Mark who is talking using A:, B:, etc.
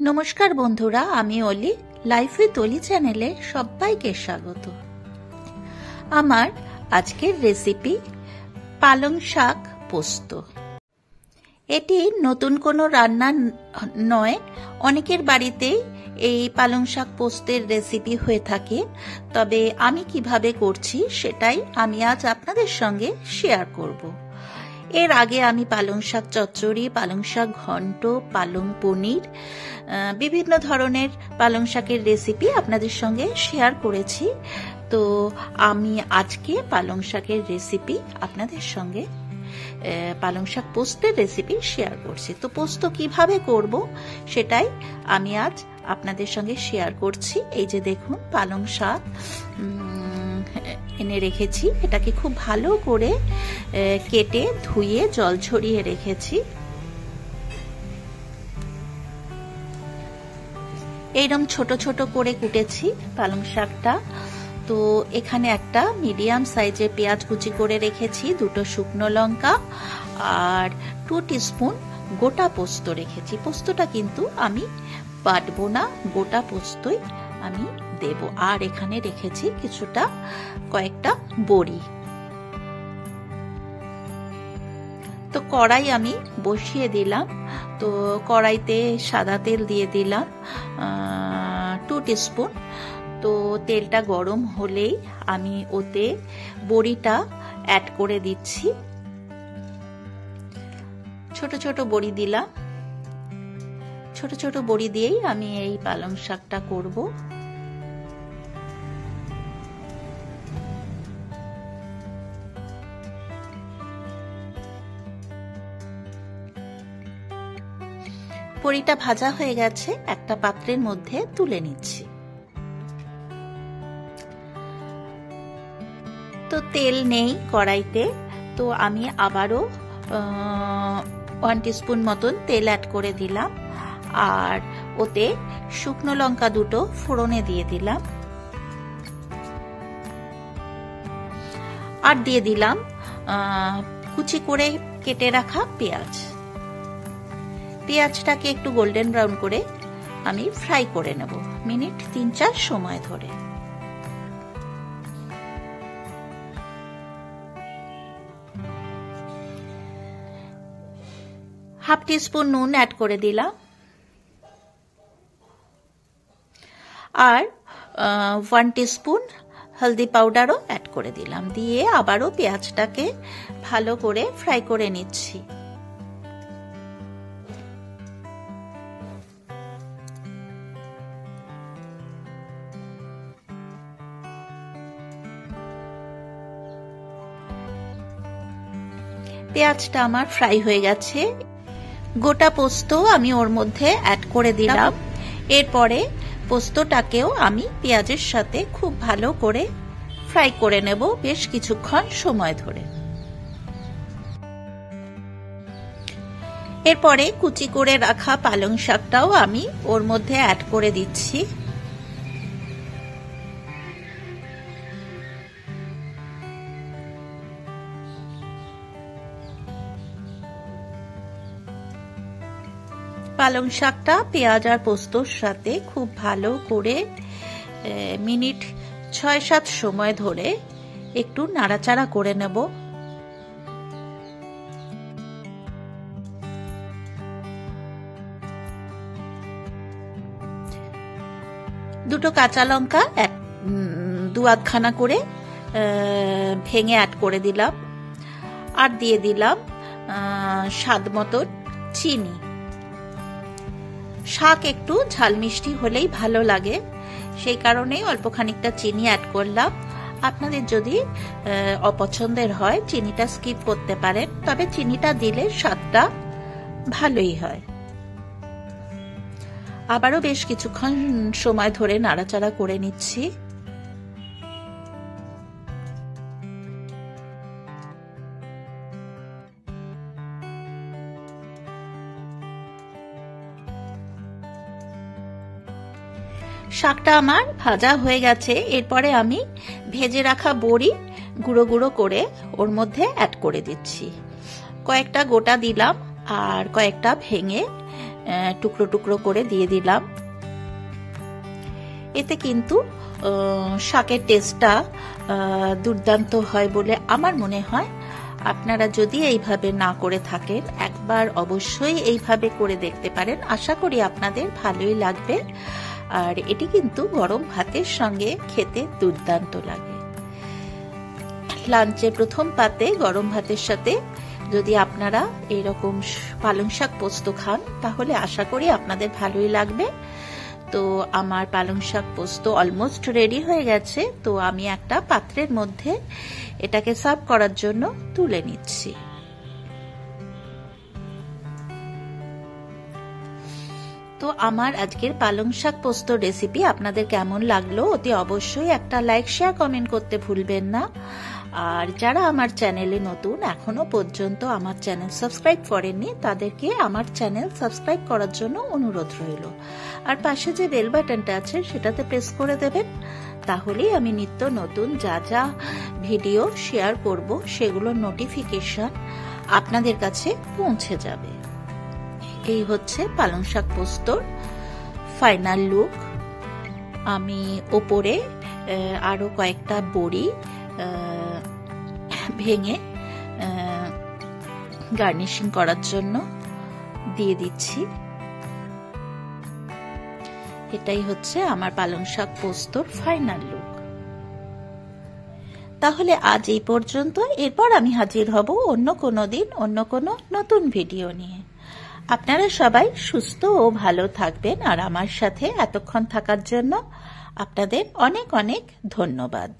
A: নমস্কার বন্ধুরা, আমি অলি। লাইফ উইথ অলি চ্যানেলে সবাইকে স্বাগত। আমার আজকের রেসিপি পালং শাক পোস্ত। এটি নতুন কোনো রান্না নয়, অনেকের বাড়িতেই এই পালং শাক পোস্তের রেসিপি হয়ে থাকে। তবে আমি কিভাবে করছি সেটাই আমি আজ আপনাদের সঙ্গে শেয়ার করব। এর আগে আমি পালং শাক চচ্চড়ি, পালং শাক ঘন্ট, পালং পনির, বিভিন্ন ধরনের পালং শাকের রেসিপি আপনাদের সঙ্গে শেয়ার করেছি। তো আমি আজকে পালং শাকের রেসিপি আপনাদের সঙ্গে পালং শাক পোস্তের রেসিপি শেয়ার করছি। তো পোস্ত কিভাবে করব সেটাই আমি আজ আপনাদের সঙ্গে শেয়ার করছি। এই যে দেখুন, পালং শাক এনে রেখেছি, এটাকে খুব ভালো করে কেটে ধুয়ে জল ঝরিয়ে রেখেছি। এইরকম ছোট ছোট করে কুটেছি পালং শাকটা। তো এখানে একটা মিডিয়াম সাইজের পেঁয়াজ কুচি করে রেখেছি, দুটো শুকনো লঙ্কা আর 2 টিস্পুন গোটা পোস্ত রেখেছি। পোস্তটা কিন্তু আমি বাটবো না, গোটা পোস্তই আমি দেব। আর এখানে রেখেছি কয়েকটা বড়ি। তো কড়াই আমি বসিয়ে দিলাম। তো কড়াইতে সাদা তেল দিয়ে দিলাম 2 টিস্পুন। তো তেলটা গরম হলেই আমি ওতে বড়িটা অ্যাড করে দিচ্ছি। ছোট ছোট বড়ি দিলাম। ছোট ছোট বড়ি দিয়েই আমি এই পালং শাকটা করব। বড়িটা ভাজা হয়ে গেছে, একটা পাত্রের মধ্যে তুলে নিচ্ছি। তো তেল নেই কড়াইতে, তো আমি আবারও 1 টিস্পুন মতন তেল অ্যাড করে দিলাম। আর ওতে শুকনো লঙ্কা দুটো ফোড়নে দিয়ে দিলাম। আর দিয়ে দিলাম কুচি করে কেটে রাখা পেঁয়াজ। পেঁয়াজটাকে একটু গোল্ডেন ব্রাউন করে আমি ফ্রাই করে নেব মিনিট 3-4 সময় ধরে। হাফ টিস্পুন নুন অ্যাড করে দিলাম। আর 1 টিস্পুন হলদি পাউডারও অ্যাড করে দিলাম। দিয়ে আবারও পেঁয়াজটাকে ভালো করে ফ্রাই করে নিচ্ছি। পেঁয়াজটা আমার ফ্রাই হয়ে গেছে। গোটা পোস্ত আমি ওর মধ্যে অ্যাড করে দিলাম। এরপরে পোস্তটাকেও আমি পেঁয়াজের সাথে খুব ভালো করে ফ্রাই করে নেব বেশ কিছুক্ষণ সময় ধরে। এরপরে কুচি করে রাখা পালং শাকটাও আমি ওর মধ্যে অ্যাড করে দিচ্ছি। পালং শাকটা পেঁয়াজ আর পোস্তর সাথে খুব ভালো করে মিনিট 6-7 সময় ধরে একটু নাড়াচাড়া করে নেব। দুটো কাঁচা লঙ্কা 2-8খানা করে ভেঙে অ্যাড করে দিলাম। আর দিয়ে দিলাম স্বাদ মতন চিনি। শাক একটু ঝাল মিষ্টি হলেই ভালো লাগে, সেই কারণেই অল্প খানিকটা চিনি অ্যাড করলাম। আপনাদের যদি অপছন্দের হয় চিনিটা স্কিপ করতে পারেন, তবে চিনিটা দিলে স্বাদটা ভালোই হয়। আবারও বেশ কিছুক্ষণ সময় ধরে নাড়াচাড়া করে নিচ্ছি। শাকটা আমার ভাজা হয়ে গেছে। এরপরে আমি ভেজে রাখা বড়ি গুঁড়ো গুঁড়ো করে ওর মধ্যে অ্যাড করে দিচ্ছি। কয়েকটা গোটা দিলাম আর কয়েকটা ভেঙে টুকরো টুকরো করে দিয়ে দিলাম। এতে কিন্তু শাকের টেস্টটা দুর্দান্ত হয় বলে আমার মনে হয়। আপনারা যদি এইভাবে না করে থাকেন, একবার অবশ্যই এইভাবে করে দেখতে পারেন। আশা করি আপনাদের ভালোই লাগবে। আর এটি কিন্তু গরম ভাতের সঙ্গে খেতে দুর্দান্ত লাগে। লাঞ্চে প্রথম পাতে গরম ভাতের সাথে যদি আপনারা এরকম পালং শাক পোস্ত খান, তাহলে আশা করি আপনাদের ভালোই লাগবে। তো আমার পালং শাক পোস্ত অলমোস্ট রেডি হয়ে গেছে। তো আমি একটা পাত্রের মধ্যে এটাকে সার্ভ করার জন্য তুলে নিচ্ছি। তো আমার আজকের পালং শাক পোস্ত রেসিপি আপনাদের কেমন লাগলো অতি অবশ্যই একটা লাইক শেয়ার কমেন্ট করতে ভুলবেন না। আর যারা আমার চ্যানেলে নতুন, এখনো পর্যন্ত আমার চ্যানেল সাবস্ক্রাইব করেননি, তাদেরকে আমার চ্যানেল সাবস্ক্রাইব করার জন্য অনুরোধ রইল। আর পাশে যে বেল বাটনটা আছে সেটাতে প্রেস করে দেবেন, তাহলেই আমি নিত্য নতুন যা যা ভিডিও শেয়ার করব সেগুলোর নোটিফিকেশন আপনাদের কাছে পৌঁছে যাবে। এই হচ্ছে পালং শাক পোস্তর ফাইনাল লুক। আমি ওপরে আরো কয়েকটা বড়ি ভেঙে গার্নিশিং করার জন্য দিয়ে দিচ্ছি। এটাই হচ্ছে আমার পালং শাক পোস্তর ফাইনাল লুক। তাহলে আজ এই পর্যন্ত। এরপর আমি হাজির হব অন্য কোনো দিন অন্য কোনো নতুন ভিডিও নিয়ে। আপনারা সবাই সুস্থ ও ভালো থাকবেন। আর আমার সাথে এতক্ষণ থাকার জন্য আপনাদের অনেক অনেক ধন্যবাদ।